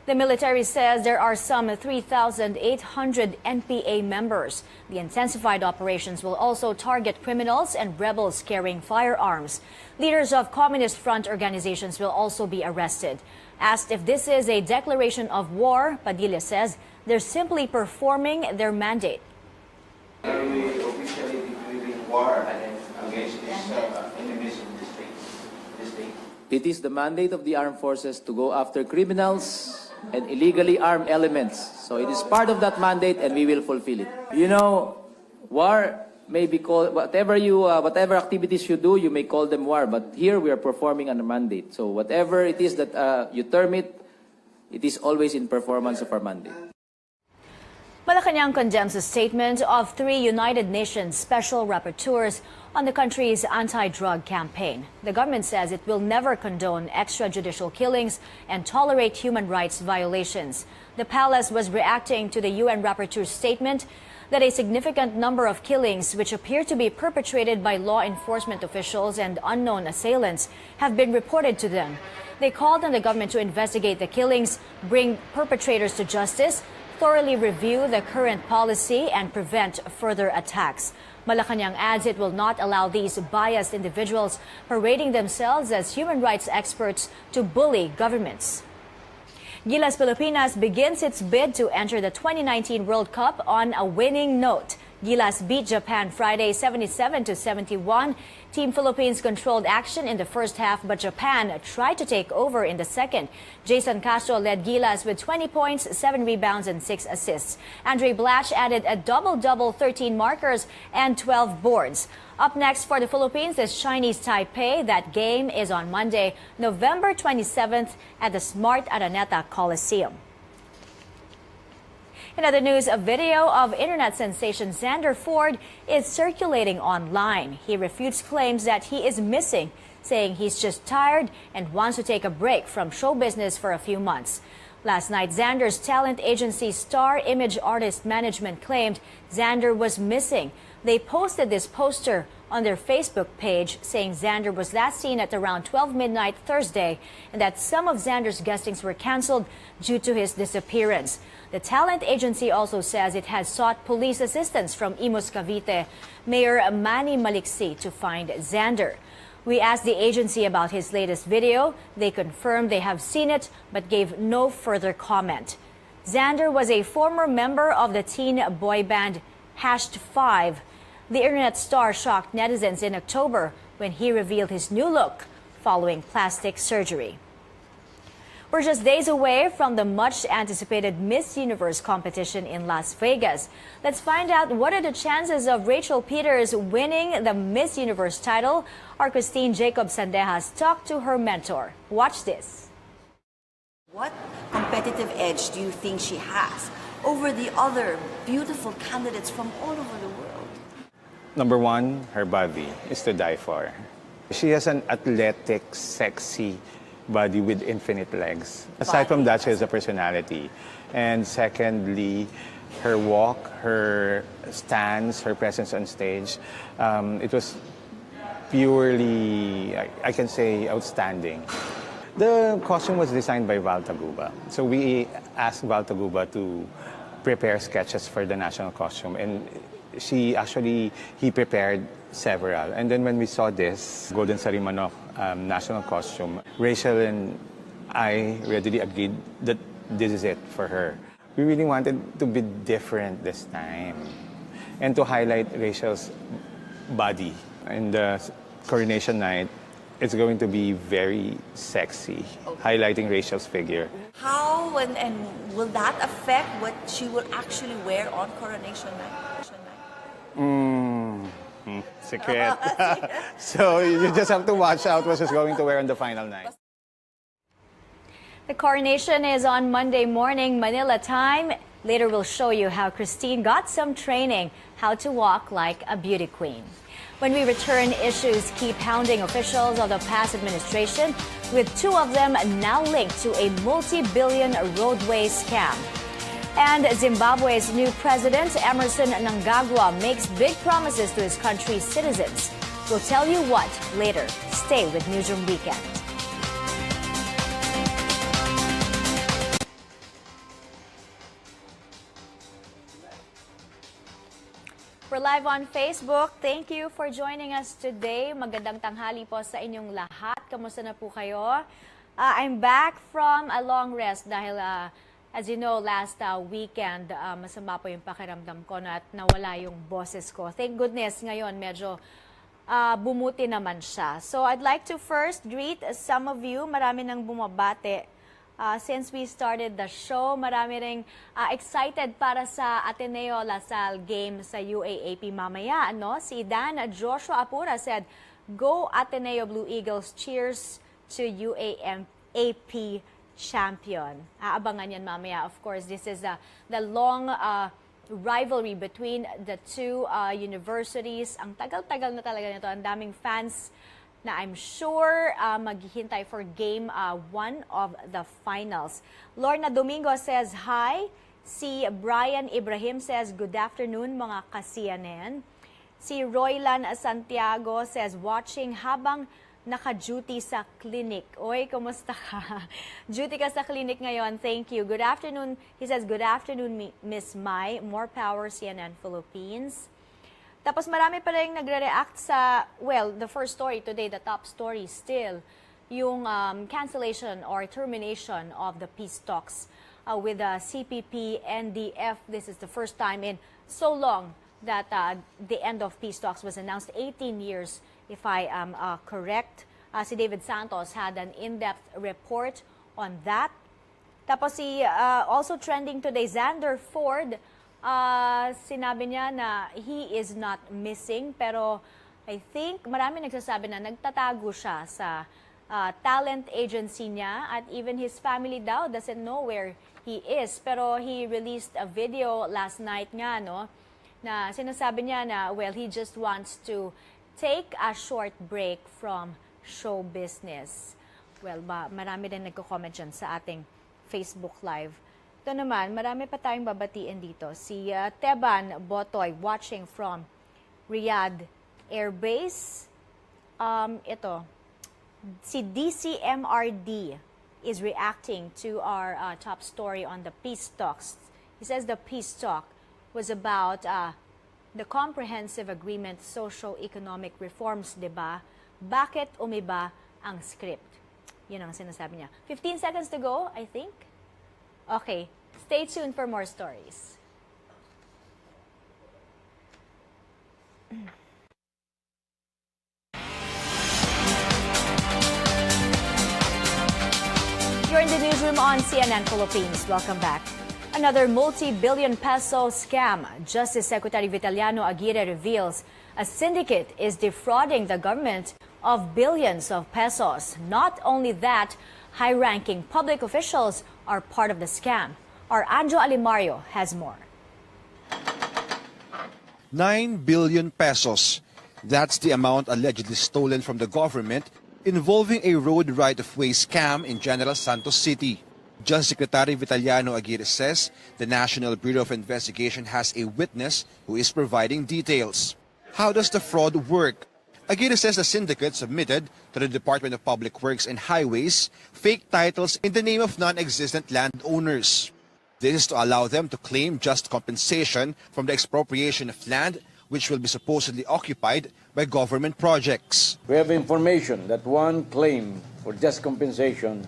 The military says there are some 3,800 NPA members. The intensified operations will also target criminals and rebels carrying firearms. Leaders of Communist Front organizations will also be arrested. Asked if this is a declaration of war, Padilla says they're simply performing their mandate. Are we officially declaring war against these enemies in the state? It is the mandate of the armed forces to go after criminals and illegally armed elements. So it is part of that mandate, and we will fulfill it. You know, war may be called, whatever activities you do, you may call them war. But here we are performing on a mandate. So whatever it is that you term it, it is always in performance of our mandate. Malacanang condemns a statement of 3 United Nations special rapporteurs on the country's anti-drug campaign. The government says it will never condone extrajudicial killings and tolerate human rights violations. The palace was reacting to the UN rapporteur's statement that a significant number of killings, which appear to be perpetrated by law enforcement officials and unknown assailants, have been reported to them. They called on the government to investigate the killings, bring perpetrators to justice, thoroughly review the current policy, and prevent further attacks. Malacanang adds it will not allow these biased individuals parading themselves as human rights experts to bully governments. Gilas Pilipinas begins its bid to enter the 2019 World Cup on a winning note. Gilas beat Japan Friday 77-71. Team Philippines controlled action in the first half, but Japan tried to take over in the second. Jason Castro led Gilas with 20 points, 7 rebounds, and 6 assists. Andre Blatch added a double-double, 13 markers, and 12 boards. Up next for the Philippines is Chinese Taipei. That game is on Monday, November 27th at the Smart Araneta Coliseum. In other news, a video of internet sensation Xander Ford is circulating online. He refutes claims that he is missing, saying he's just tired and wants to take a break from show business for a few months. Last night, Xander's talent agency Star Image Artist Management claimed Xander was missing. They posted this poster on their Facebook page saying Xander was last seen at around 12 midnight Thursday and that some of Xander's guestings were canceled due to his disappearance. The talent agency also says it has sought police assistance from Imus Cavite Mayor Manny Maliksi to find Xander. We asked the agency about his latest video. They confirmed they have seen it but gave no further comment. Xander was a former member of the teen boy band #5. The internet star shocked netizens in October when he revealed his new look following plastic surgery. We're just days away from the much-anticipated Miss Universe competition in Las Vegas. Let's find out what are the chances of Rachel Peters winning the Miss Universe title. Our Christine Jacob Sandejas talked to her mentor. Watch this. What competitive edge do you think she has over the other beautiful candidates from all over the world? Number one, her body is to die for. She has an athletic, sexy body with infinite legs. Aside from that, she has a personality. And secondly, her walk, her stance, her presence on stage, it was purely, I can say, outstanding. The costume was designed by Val Taguba. So we asked Val Taguba to prepare sketches for the national costume. And he prepared several. And then when we saw this Golden Sarimanok national costume, Rachel and I readily agreed that this is it for her. We really wanted to be different this time and to highlight Rachel's body. In the coronation night, it's going to be very sexy, highlighting Rachel's figure. How and will that affect what she will actually wear on coronation night? Secret. So you just have to watch out what she's going to wear on the final night. The coronation is on Monday morning, Manila time. Later we'll show you how Christine got some training, how to walk like a beauty queen. When we return, issues keep hounding officials of the past administration, with 2 of them now linked to a multi-billion roadway scam. And Zimbabwe's new president, Emmerson Mnangagwa, makes big promises to his country's citizens. We'll tell you what later. Stay with Newsroom Weekend. We're live on Facebook. Thank you for joining us today. Magandang tanghali po sa inyong lahat. Kamusta na po kayo? I'm back from a long rest dahil as you know, last weekend, masama po yung pakiramdam ko at nawala yung boses ko. Thank goodness ngayon medyo bumuti naman siya. So I'd like to first greet some of you. Marami nang bumabate. Since we started the show, marami ring excited para sa Ateneo Lasal game sa UAAP mamaya. No? Si Dan Joshua Apura said, "Go Ateneo Blue Eagles, cheers to UAAP champion." Aabangan yan mamaya. Of course, this is the long rivalry between the two universities. Ang tagal-tagal na talaga nito. Ang daming fans na I'm sure maghihintay for game 1 of the finals. Lorna Domingo says hi. Si Brian Ibrahim says good afternoon mga ka-CNN. Si Roylan Santiago says watching habang naka-duty sa clinic. Oy, kumusta ka? Duty ka sa clinic ngayon. Thank you. Good afternoon. He says, good afternoon, Miss Mai. More power, CNN Philippines. Tapos marami pa rin nagre-react sa, well, the first story today, the top story still, yung cancellation or termination of the peace talks with the CPP, NDF. This is the first time in so long that the end of peace talks was announced, 18 years if I am correct. Si David Santos had an in-depth report on that. Tapos also trending today, Xander Ford, sinabi niya na he is not missing, pero I think marami nagsasabi na nagtatago siya sa talent agency niya at even his family daw doesn't know where he is. Pero he released a video last night nga, no, na sinasabi niya na, well, he just wants to take a short break from show business. Well, marami din nagko-comment dyan sa ating Facebook Live. Ito naman, marami pa tayong babatiin dito. Si Teban Botoy watching from Riyadh Air Base. Ito, si DCMRD is reacting to our top story on the peace talks. He says the peace talk was about the comprehensive agreement, socio-economic reforms, diba? Bakit umiba ang script? Yun ang sinasabi niya. 15 seconds to go, I think. Okay, stay tuned for more stories. You're in the newsroom on CNN Philippines. Welcome back. Another multi-billion peso scam. Justice Secretary Vitaliano Aguirre reveals a syndicate is defrauding the government of billions of pesos. Not only that, high-ranking public officials are part of the scam. Our Anjo Alimario has more. 9 billion pesos. That's the amount allegedly stolen from the government involving a road right-of-way scam in General Santos City. Justice Secretary Vitaliano Aguirre says the National Bureau of Investigation has a witness who is providing details. How does the fraud work? Aguirre says the syndicate submitted to the Department of Public Works and Highways fake titles in the name of non-existent landowners. This is to allow them to claim just compensation from the expropriation of land which will be supposedly occupied by government projects. We have information that one claim for just compensation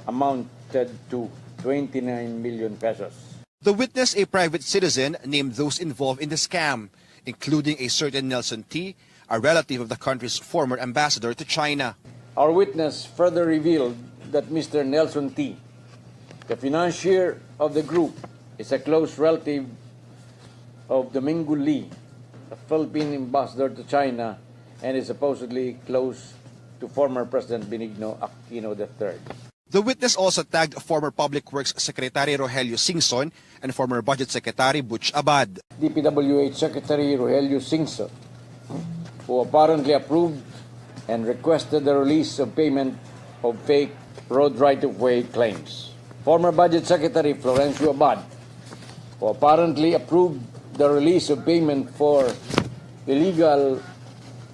amounted to 29 million pesos. The witness, a private citizen, named those involved in the scam, including a certain Nelson T., a relative of the country's former ambassador to China. Our witness further revealed that Mr. Nelson T., the financier of the group, is a close relative of Domingo Lee, a Philippine ambassador to China, and is supposedly close to former President Benigno Aquino III. The witness also tagged former Public Works Secretary Rogelio Singson and former Budget Secretary Butch Abad. DPWH Secretary Rogelio Singson, who apparently approved and requested the release of payment of fake road right-of-way claims. Former Budget Secretary Florencio Abad, who apparently approved the release of payment for illegal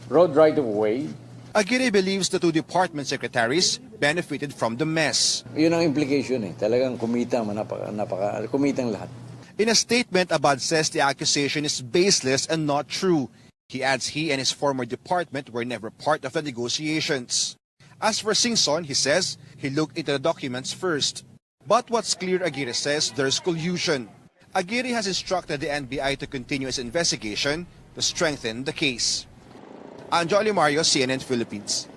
road right-of-way. Aguirre believes the two department secretaries benefited from the mess. Yun ang implication eh. Talagang kumita, kumitang lahat. In a statement, Abad says the accusation is baseless and not true. He adds he and his former department were never part of the negotiations. As for Singson, he says he looked into the documents first. But what's clear, Aguirre says, there's collusion. Aguirre has instructed the NBI to continue its investigation to strengthen the case. Anjali Mario, CNN Philippines.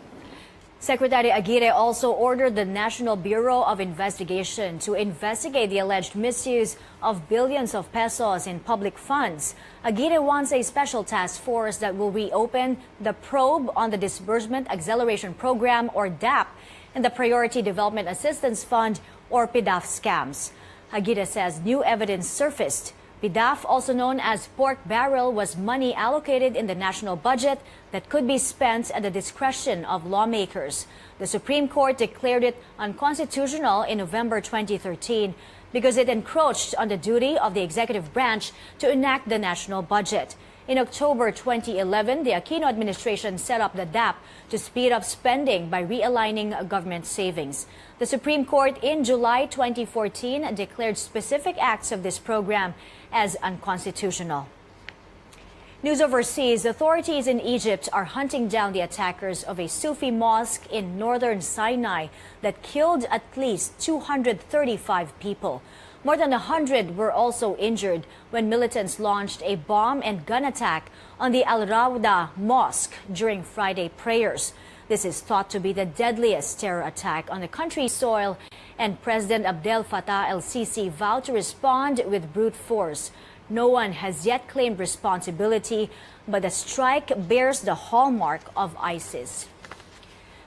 Secretary Aguirre also ordered the National Bureau of Investigation to investigate the alleged misuse of billions of pesos in public funds. Aguirre wants a special task force that will reopen the probe on the Disbursement Acceleration Program, or DAP, and the Priority Development Assistance Fund, or PDAF scams. Aguirre says new evidence surfaced. PDAF, also known as pork barrel, was money allocated in the national budget that could be spent at the discretion of lawmakers. The Supreme Court declared it unconstitutional in November 2013 because it encroached on the duty of the executive branch to enact the national budget. In October 2011, the Aquino administration set up the DAP to speed up spending by realigning government savings. The Supreme Court in July 2014 declared specific acts of this program as unconstitutional. News overseas, authorities in Egypt are hunting down the attackers of a Sufi mosque in northern Sinai that killed at least 235 people. More than 100 were also injured when militants launched a bomb and gun attack on the Al Rawda Mosque during Friday prayers. This is thought to be the deadliest terror attack on the country's soil, and President Abdel Fattah el-Sisi vowed to respond with brute force. No one has yet claimed responsibility, but the strike bears the hallmark of ISIS.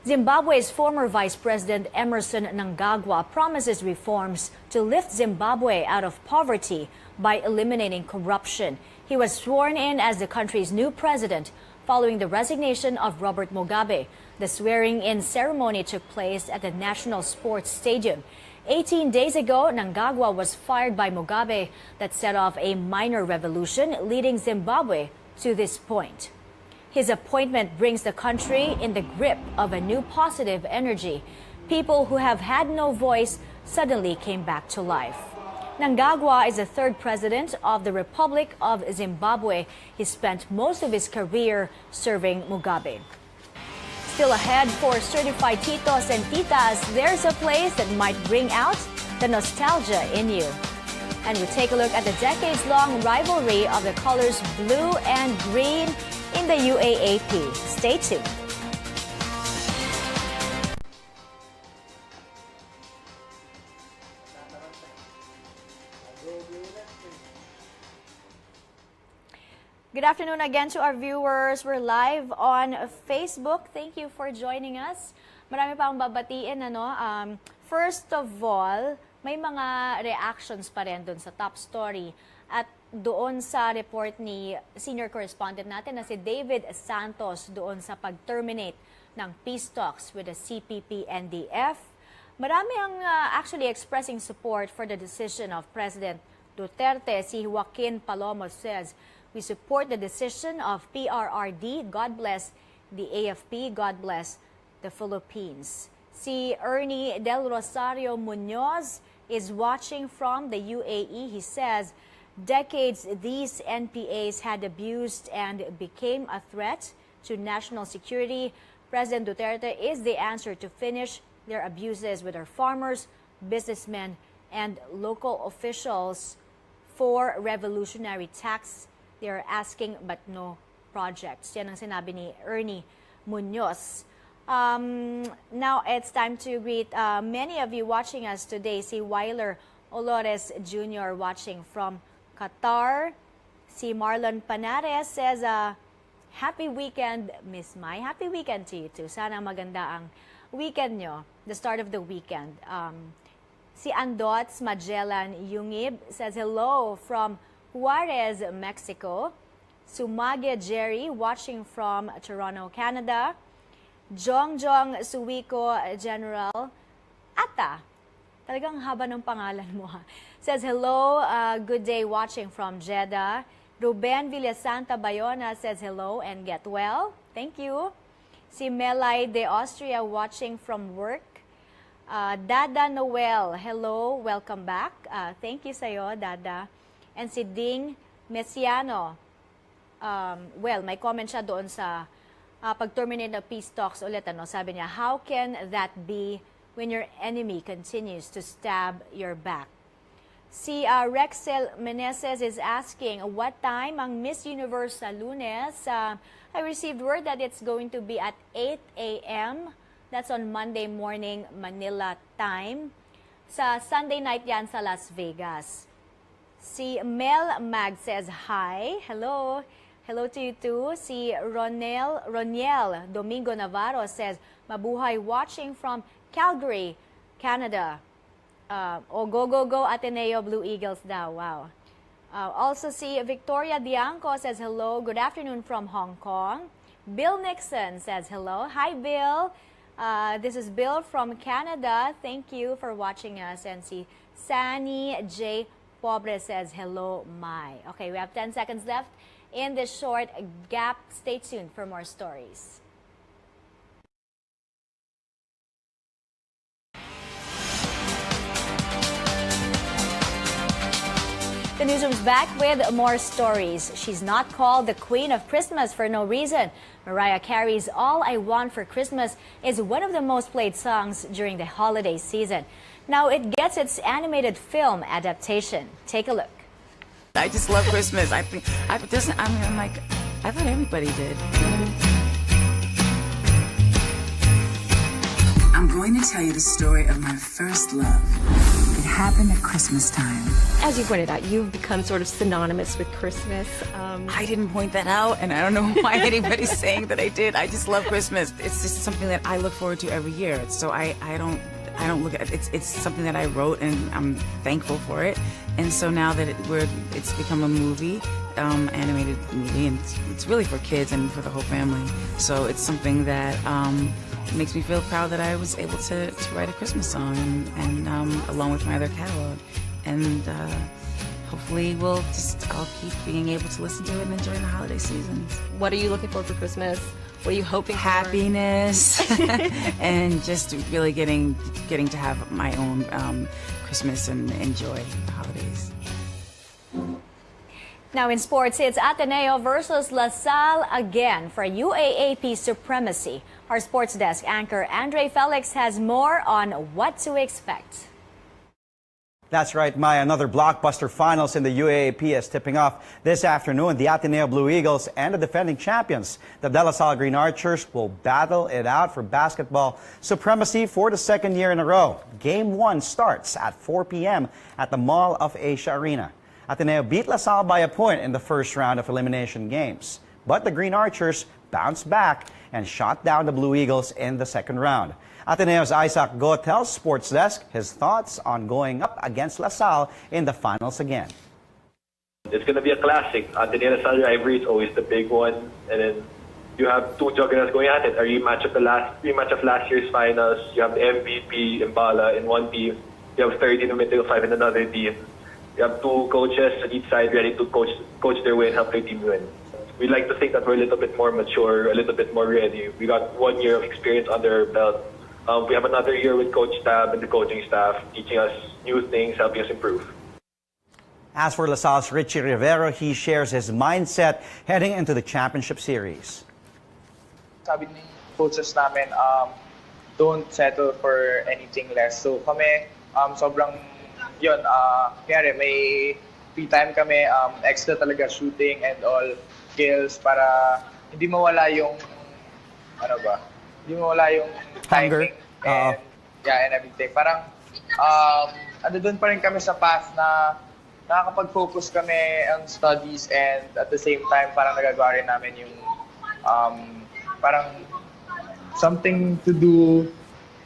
Zimbabwe's former Vice President Emmerson Mnangagwa promises reforms to lift Zimbabwe out of poverty by eliminating corruption. He was sworn in as the country's new president following the resignation of Robert Mugabe. The swearing-in ceremony took place at the National Sports Stadium. 18 days ago, Mnangagwa was fired by Mugabe that set off a minor revolution, leading Zimbabwe to this point. His appointment brings the country in the grip of a new positive energy. People who have had no voice suddenly came back to life. Mnangagwa is the third president of the Republic of Zimbabwe. He spent most of his career serving Mugabe. Still ahead for certified titos and titas, there's a place that might bring out the nostalgia in you. And we take a look at the decades-long rivalry of the colors blue and green in the UAAP. Stay tuned. Good afternoon again to our viewers. We're live on Facebook. Thank you for joining us. Marami pa akong babatiin. First of all, may mga reactions pa rin dun sa top story at doon sa report ni senior correspondent natin na si David Santos doon sa pag-terminate ng peace talks with the CPP-NDF. Marami ang actually expressing support for the decision of President Duterte. Si Joaquin Palomo says, "We support the decision of PRRD. God bless the AFP. God bless the Philippines." Si Ernie Del Rosario Munoz is watching from the UAE. He says, "Decades these NPAs had abused and became a threat to national security. President Duterte is the answer to finish their abuses with our farmers, businessmen, and local officials for revolutionary tax. They are asking but no projects." Yan ang sinabi ni Ernie Munoz. Now it's time to greet many of you watching us today. Si Weiler Olores Jr. watching from Qatar. Si Marlon Panares says, "Happy weekend, Miss Mai." Happy weekend to you too. Sana maganda ang weekend nyo, the start of the weekend. Si Andots Magellan Yungib says, "Hello from Juarez, Mexico." Sumage Jerry watching from Toronto, Canada. Jongjong Suwiko General Ata. Talagang haba ng pangalan mo ha. Says, "Hello, good day watching from Jeddah." Ruben Villasanta Bayona says, "Hello and get well." Thank you. Si Melay de Austria watching from work. Dada Noel, hello, welcome back. Thank you sa'yo, Dada. And si Ding Mesiano, well, may comment siya doon sa pag-terminate ng peace talks ulit. Sabi niya, how can that be when your enemy continues to stab your back? Si Rexel Meneses is asking, what time ang Miss Universe sa Lunes? I received word that it's going to be at 8 a.m. That's on Monday morning, Manila time. Sa Sunday night yan sa Las Vegas. Si Mel Mag says, hi. Hello. Hello to you too. Si Roniel Domingo Navarro says, mabuhay, watching from Calgary, Canada. Go Ateneo Blue Eagles daw. Wow. Also si Victoria Dianco says hello. Good afternoon from Hong Kong. Bill Nixon says hello. Hi Bill. This is Bill from Canada. Thank you for watching us. And si Sani J. Pobre says hello, my. Okay, we have 10 seconds left in this short gap. Stay tuned for more stories. The newsroom's back with more stories. She's not called the Queen of Christmas for no reason. Mariah Carey's All I Want for Christmas is one of the most played songs during the holiday season. Now it gets its animated film adaptation. Take a look. I just love Christmas. I thought everybody did. I'm going to tell you the story of my first love. It happened at Christmas time. As you pointed out, you've become sort of synonymous with Christmas. I didn't point that out, and I don't know why anybody's saying that I did. I just love Christmas. It's just something that I look forward to every year. So I don't look at it. It's something that I wrote, and I'm thankful for it. And so now that it's become a movie, animated movie, and it's really for kids and for the whole family. So it's something that makes me feel proud that I was able to write a Christmas song, and along with my other catalog. And hopefully I'll keep being able to listen to it and enjoy the holiday season. What are you looking for Christmas? What are you hoping Happiness, and just really getting to have my own Christmas and enjoy the holidays. Now in sports, it's Ateneo versus LaSalle again for UAAP supremacy. Our sports desk anchor Andre Felix has more on what to expect. That's right, Maya. Another blockbuster finals in the UAAP is tipping off this afternoon. The Ateneo Blue Eagles and the defending champions, the De La Salle Green Archers, will battle it out for basketball supremacy for the second year in a row. Game 1 starts at 4 p.m. at the Mall of Asia Arena. Ateneo beat La Salle by a point in the first round of elimination games, but the Green Archers bounced back and shot down the Blue Eagles in the second round. Ateneo's Isaac Go tells Sports Desk his thoughts on going up against La Salle in the finals again. It's going to be a classic. Ateneo-La Salle rivalry is always the big one, and then you have two juggernauts going at it. A rematch of last year's finals. You have the MVP Imbala in one team. You have 30 to middle 5 in another team. You have two coaches on each side ready to coach their way and help their team win. We like to think that we're a little bit more mature, a little bit more ready. We got 1 year of experience under our belt. We have another year with Coach Tab and the coaching staff teaching us new things, helping us improve. As for LaSalle's Richie Rivero, he shares his mindset heading into the championship series. Sabi ni coaches namin, don't settle for anything less. So kami, sobrang yun, kaya may free time kami, extra talaga shooting and all skills para hindi mawala yung, hindi mawala yung timing and, and everything. Parang, doon pa rin kami sa path na nakakapag-focus kami on studies and at the same time parang nagagawa rin namin yung parang something to do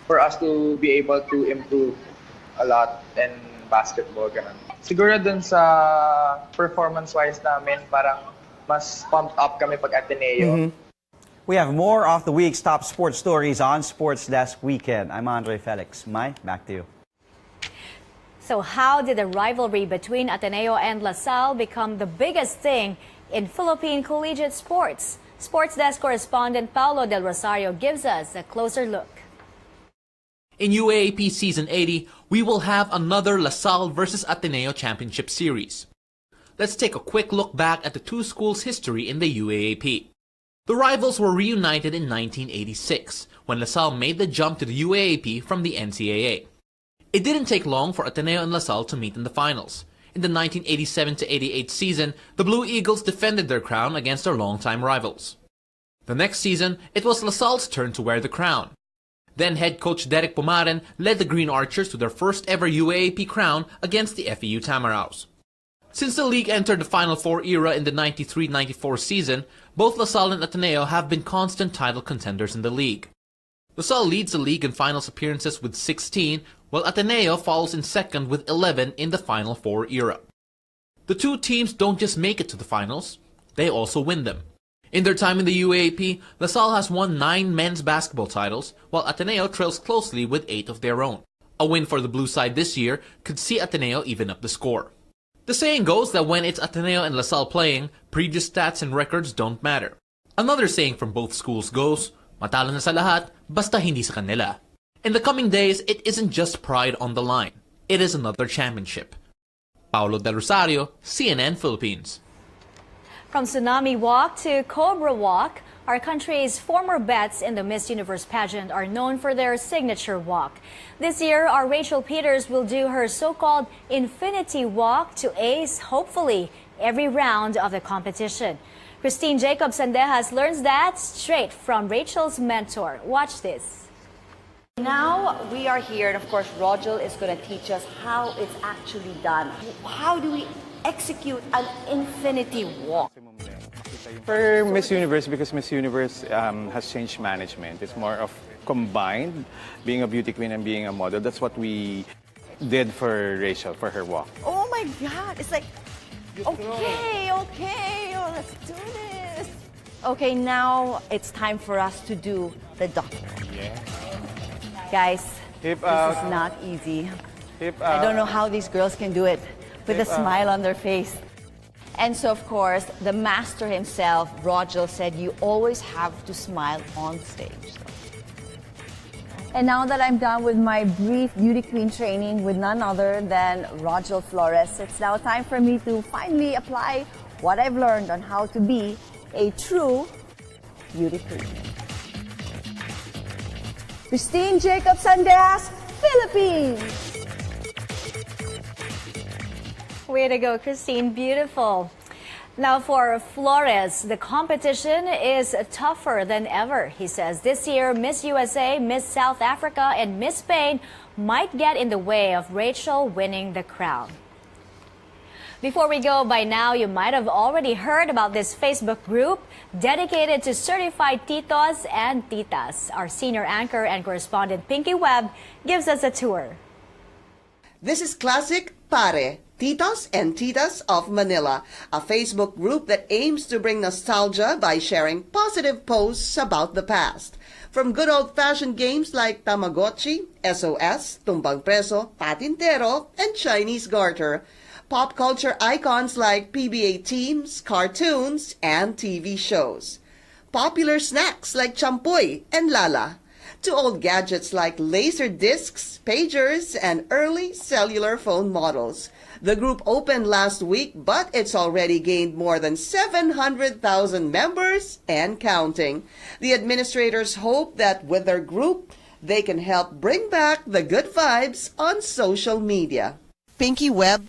for us to be able to improve a lot in basketball. Ganun. Siguro dun sa performance-wise namin, parang mas pumped up kami pag Ateneo. We have more of the week's top sports stories on Sports Desk Weekend. I'm Andre Felix. Mai, back to you. So how did the rivalry between Ateneo and LaSalle become the biggest thing in Philippine collegiate sports? Sports Desk correspondent Paulo Del Rosario gives us a closer look. In UAAP Season 80, we will have another LaSalle versus Ateneo Championship Series. let's take a quick look back at the two schools' history in the UAAP. The rivals were reunited in 1986, when LaSalle made the jump to the UAAP from the NCAA. It didn't take long for Ateneo and LaSalle to meet in the finals. In the 1987-88 season, the Blue Eagles defended their crown against their longtime rivals. The next season, it was LaSalle's turn to wear the crown. Then head coach ᴅᴜᴛᴇrᴛᴇ led the Green Archers to their first ever UAAP crown against the FEU Tamaraws. Since the league entered the Final Four era in the 93-94 season, both LaSalle and Ateneo have been constant title contenders in the league. LaSalle leads the league in finals appearances with 16, while Ateneo follows in second with 11 in the Final Four era. The two teams don't just make it to the finals, they also win them. In their time in the UAAP, LaSalle has won 9 men's basketball titles, while Ateneo trails closely with 8 of their own. A win for the blue side this year could see Ateneo even up the score. The saying goes that when it's Ateneo and LaSalle playing, previous stats and records don't matter. Another saying from both schools goes, matalo na sa lahat, basta hindi sa kanila. In the coming days, it isn't just pride on the line. It is another championship. Paulo Del Rosario, CNN Philippines. From Tsunami Walk to Cobra Walk, our country's former bets in the Miss Universe pageant are known for their signature walk. This year, our Rachel Peters will do her so-called Infinity Walk to ace, hopefully, every round of the competition. Christine Jacob-Sandejas learns that straight from Rachel's mentor. Watch this. Now we are here, and of course, Rogel is going to teach us how it's actually done. How do we execute an infinity walk? For Miss Universe, because Miss Universe has changed management, it's more of combined, being a beauty queen and being a model. That's what we did for Rachel, for her walk. Oh my God, it's like, okay, oh, let's do this. Okay, now it's time for us to do the duck. Yeah. Guys, Hip this out. is not easy. Hip I out. don't know how these girls can do it with Hip a smile on their face. And so, of course, the master himself, Rogel, said you always have to smile on stage. And now that I'm done with my brief beauty queen training with none other than Rogel Flores, it's now time for me to finally apply what I've learned on how to be a true beauty queen. Christine Jacob-Sandejas, Philippines! Way to go, Christine. Beautiful. Now for Flores, the competition is tougher than ever, he says. This year, Miss USA, Miss South Africa, and Miss Spain might get in the way of Rachel winning the crown. Before we go, by now, you might have already heard about this Facebook group dedicated to certified titos and titas. Our senior anchor and correspondent Pinky Webb gives us a tour. This is Classic Pare, Titos and Titas of Manila, a Facebook group that aims to bring nostalgia by sharing positive posts about the past. From good old-fashioned games like Tamagotchi, SOS, Tumbang Preso, Patintero, and Chinese Garter, pop culture icons like PBA teams, cartoons, and TV shows, popular snacks like champoy and lala, to old gadgets like laser discs, pagers, and early cellular phone models. The group opened last week, but it's already gained more than 700,000 members and counting. The administrators hope that with their group, they can help bring back the good vibes on social media. Pinky Webb,